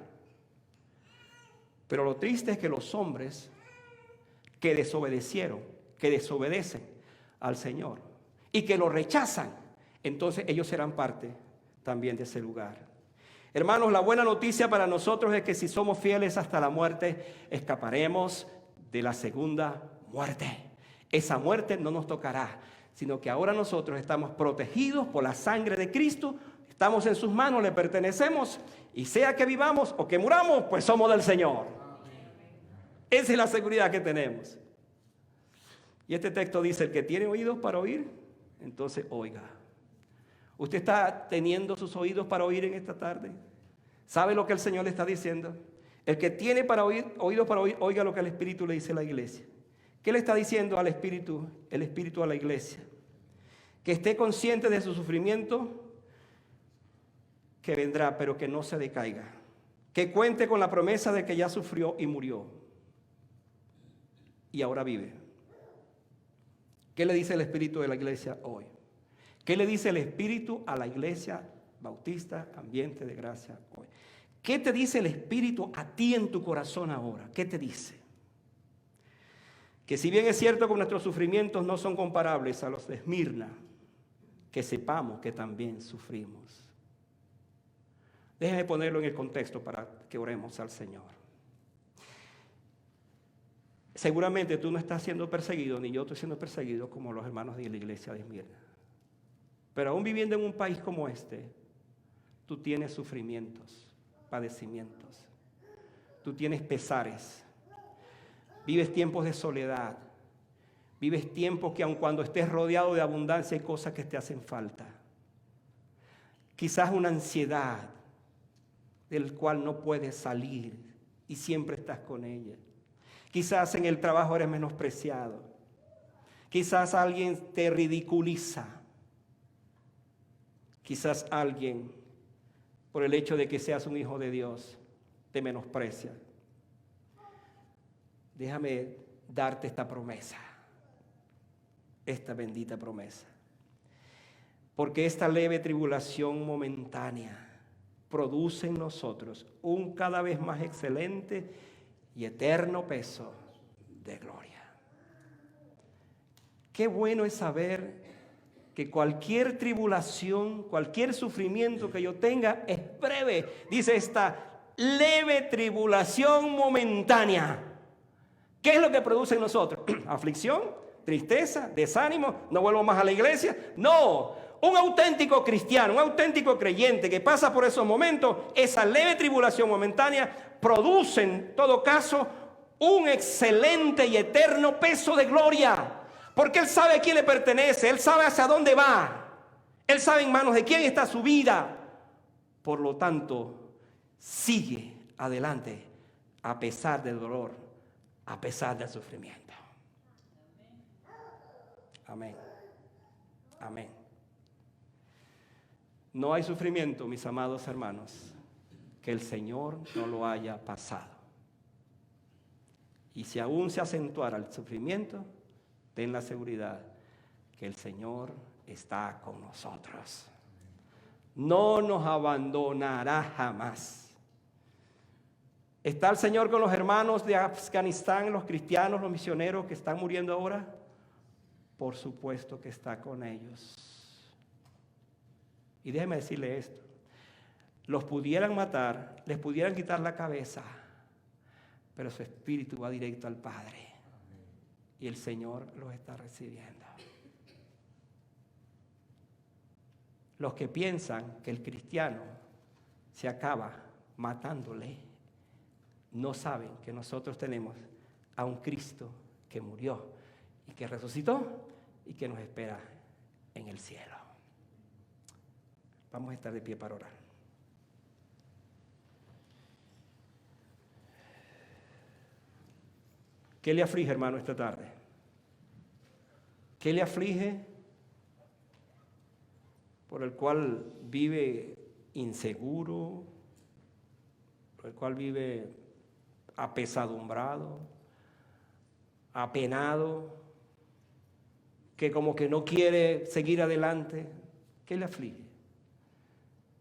Pero lo triste es que los hombres que desobedecieron, que desobedecen al Señor y que lo rechazan, entonces ellos serán parte también de ese lugar. Hermanos, la buena noticia para nosotros es que si somos fieles hasta la muerte, escaparemos de la segunda muerte. Esa muerte no nos tocará, sino que ahora nosotros estamos protegidos por la sangre de Cristo, estamos en sus manos, le pertenecemos, y sea que vivamos o que muramos, pues somos del Señor. Esa es la seguridad que tenemos. Y este texto dice, el que tiene oídos para oír, entonces oiga. ¿Usted está teniendo sus oídos para oír en esta tarde? ¿Sabe lo que el Señor le está diciendo? El que tiene para oír, oídos para oír, oiga lo que el Espíritu le dice a la iglesia. ¿Qué le está diciendo al Espíritu, el Espíritu a la iglesia? Que esté consciente de su sufrimiento que vendrá, pero que no se decaiga. Que cuente con la promesa de que ya sufrió y murió. Y ahora vive. ¿Qué le dice el Espíritu de la iglesia hoy? ¿Qué le dice el Espíritu a la iglesia bautista, ambiente de gracia hoy? ¿Qué te dice el Espíritu a ti en tu corazón ahora? ¿Qué te dice? Que si bien es cierto que nuestros sufrimientos no son comparables a los de Esmirna, que sepamos que también sufrimos. Déjeme ponerlo en el contexto para que oremos al Señor. Seguramente tú no estás siendo perseguido, ni yo estoy siendo perseguido como los hermanos de la iglesia de Esmirna. Pero aún viviendo en un país como este, tú tienes sufrimientos, padecimientos. Tú tienes pesares. Vives tiempos de soledad. Vives tiempos que aun cuando estés rodeado de abundancia hay cosas que te hacen falta. Quizás una ansiedad del cual no puedes salir y siempre estás con ella. Quizás en el trabajo eres menospreciado. Quizás alguien te ridiculiza. Quizás alguien, por el hecho de que seas un hijo de Dios, te menosprecia. Déjame darte esta promesa, esta bendita promesa. Porque esta leve tribulación momentánea produce en nosotros un cada vez más excelente y eterno peso de gloria. Qué bueno es saber que cualquier tribulación, cualquier sufrimiento que yo tenga es breve. Dice esta leve tribulación momentánea. ¿Qué es lo que produce en nosotros? ¿Aflicción? ¿Tristeza? ¿Desánimo? ¿No vuelvo más a la iglesia? No. Un auténtico cristiano, un auténtico creyente que pasa por esos momentos, esa leve tribulación momentánea produce en todo caso un excelente y eterno peso de gloria. Porque él sabe a quién le pertenece, él sabe hacia dónde va, él sabe en manos de quién está su vida. Por lo tanto, sigue adelante a pesar del dolor, a pesar del sufrimiento. Amén. Amén. No hay sufrimiento, mis amados hermanos, que el Señor no lo haya pasado. Y si aún se acentuara el sufrimiento, ten la seguridad que el Señor está con nosotros. No nos abandonará jamás. ¿Está el Señor con los hermanos de Afganistán, los cristianos, los misioneros que están muriendo ahora? Por supuesto que está con ellos. Y déjeme decirle esto. Los pudieran matar, les pudieran quitar la cabeza, pero su espíritu va directo al Padre. Y el Señor los está recibiendo. Los que piensan que el cristiano se acaba matándole, no saben que nosotros tenemos a un Cristo que murió y que resucitó y que nos espera en el cielo. Vamos a estar de pie para orar. ¿Qué le aflige, hermano, esta tarde? ¿Qué le aflige por el cual vive inseguro, por el cual vive apesadumbrado, apenado, que como que no quiere seguir adelante? ¿Qué le aflige?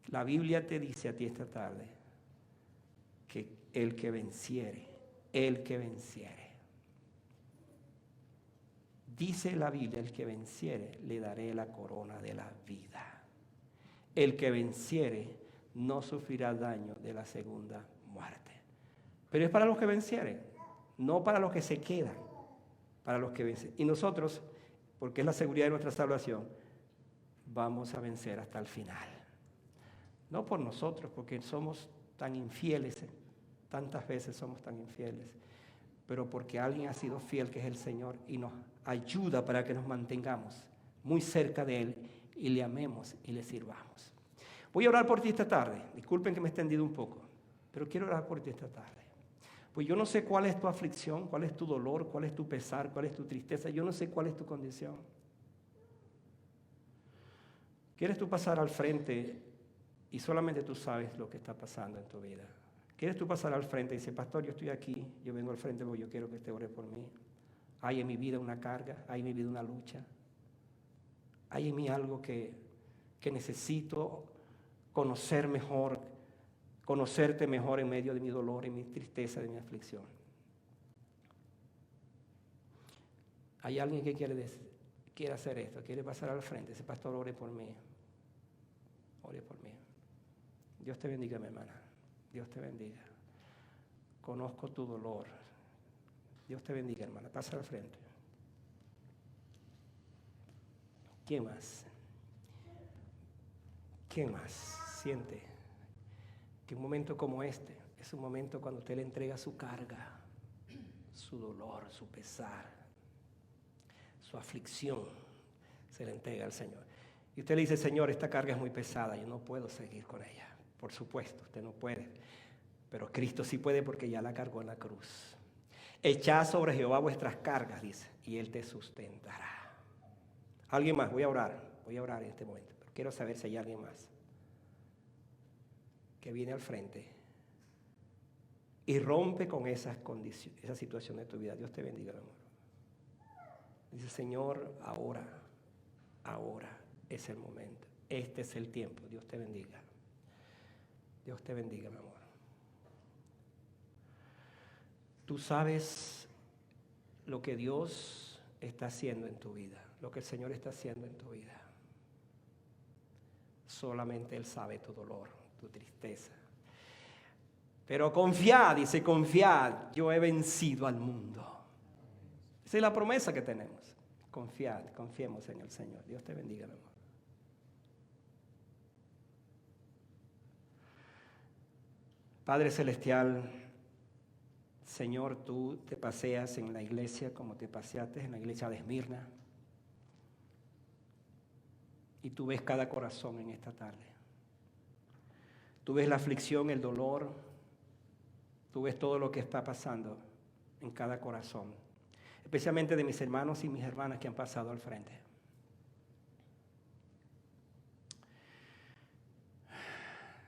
La Biblia te dice a ti esta tarde que el que venciere, dice la Biblia, el que venciere, le daré la corona de la vida. El que venciere no sufrirá daño de la segunda muerte. Pero es para los que vencieren, no para los que se quedan, para los que vencen. Y nosotros, porque es la seguridad de nuestra salvación, vamos a vencer hasta el final. No por nosotros, porque somos tan infieles, tantas veces somos tan infieles, pero porque alguien ha sido fiel, que es el Señor, y nos ayuda para que nos mantengamos muy cerca de Él y le amemos y le sirvamos. Voy a orar por ti esta tarde. Disculpen que me he extendido un poco, pero quiero orar por ti esta tarde. Pues yo no sé cuál es tu aflicción, cuál es tu dolor, cuál es tu pesar, cuál es tu tristeza. Yo no sé cuál es tu condición. ¿Quieres tú pasar al frente y solamente tú sabes lo que está pasando en tu vida? ¿Quieres tú pasar al frente y decir, pastor, yo estoy aquí, yo vengo al frente porque yo quiero que usted ore por mí? Hay en mi vida una carga, hay en mi vida una lucha. Hay en mí algo que necesito conocer mejor, conocerte mejor en medio de mi dolor, en mi tristeza, de mi aflicción. Hay alguien que quiere hacer esto, quiere pasar al frente. Ese pastor, ore por mí. Ore por mí. Dios te bendiga, mi hermana. Dios te bendiga. Conozco tu dolor. Dios te bendiga, hermana. Pasa al frente. ¿Quién más? ¿Quién más siente que un momento como este es un momento cuando usted le entrega su carga, su dolor, su pesar, su aflicción, se le entrega al Señor? Y usted le dice, Señor, esta carga es muy pesada, yo no puedo seguir con ella. Por supuesto, usted no puede, pero Cristo sí puede porque ya la cargó en la cruz. Echad sobre Jehová vuestras cargas, dice, y Él te sustentará. Alguien más, voy a orar en este momento, pero quiero saber si hay alguien más que viene al frente y rompe con esas condiciones, esa situación de tu vida. Dios te bendiga, mi amor. Dice, Señor, ahora es el momento, este es el tiempo. Dios te bendiga. Dios te bendiga, mi amor. Tú sabes lo que Dios está haciendo en tu vida, lo que el Señor está haciendo en tu vida. Solamente Él sabe tu dolor, tu tristeza. Pero confiad, dice, confiad, yo he vencido al mundo. Esa es la promesa que tenemos. Confiad, confiemos en el Señor. Dios te bendiga, mi amor. Padre Celestial, Señor, tú te paseas en la iglesia como te paseaste en la iglesia de Esmirna. Y tú ves cada corazón en esta tarde. Tú ves la aflicción, el dolor. Tú ves todo lo que está pasando en cada corazón. Especialmente de mis hermanos y mis hermanas que han pasado al frente.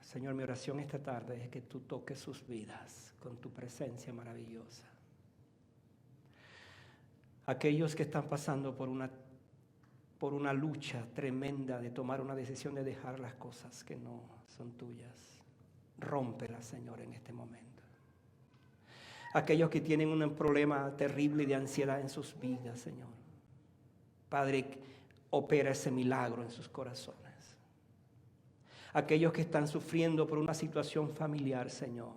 Señor, mi oración esta tarde es que tú toques sus vidas con tu presencia maravillosa. Aquellos que están pasando por una lucha tremenda de tomar una decisión de dejar las cosas que no son tuyas, rómpelas, Señor, en este momento. Aquellos que tienen un problema terrible de ansiedad en sus vidas, Señor. Padre, opera ese milagro en sus corazones. Aquellos que están sufriendo por una situación familiar, Señor,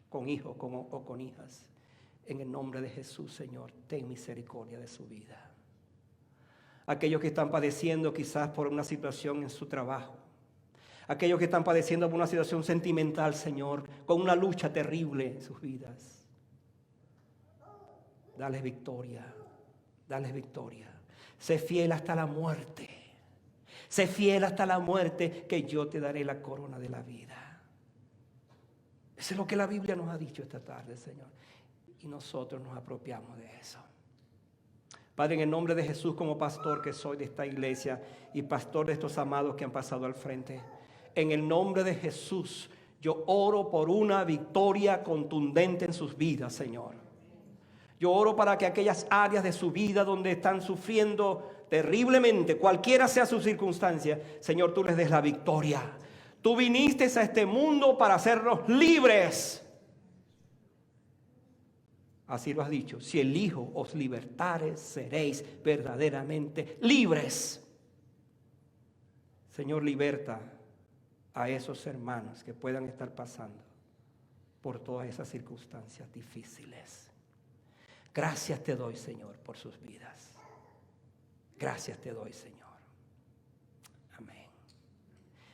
con hijos o con hijas. En el nombre de Jesús, Señor, ten misericordia de su vida. Aquellos que están padeciendo quizás por una situación en su trabajo. Aquellos que están padeciendo por una situación sentimental, Señor, con una lucha terrible en sus vidas. Dale victoria, dale victoria. Sé fiel hasta la muerte. Sé fiel hasta la muerte, que yo te daré la corona de la vida. Eso es lo que la Biblia nos ha dicho esta tarde, Señor. Y nosotros nos apropiamos de eso. Padre, en el nombre de Jesús, como pastor que soy de esta iglesia y pastor de estos amados que han pasado al frente, en el nombre de Jesús, yo oro por una victoria contundente en sus vidas, Señor. Yo oro para que aquellas áreas de su vida donde están sufriendo terriblemente, cualquiera sea su circunstancia, Señor, tú les des la victoria. Tú viniste a este mundo para hacernos libres. Así lo has dicho. Si el Hijo os libertare, seréis verdaderamente libres. Señor, liberta a esos hermanos que puedan estar pasando por todas esas circunstancias difíciles. Gracias te doy, Señor, por sus vidas. Gracias te doy, Señor. Amén.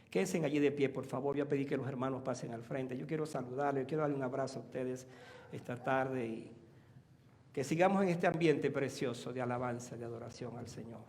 Quédense allí de pie, por favor. Voy a pedir que los hermanos pasen al frente. Yo quiero saludarles, quiero darle un abrazo a ustedes esta tarde y Que sigamos en este ambiente precioso de alabanza, de adoración al Señor.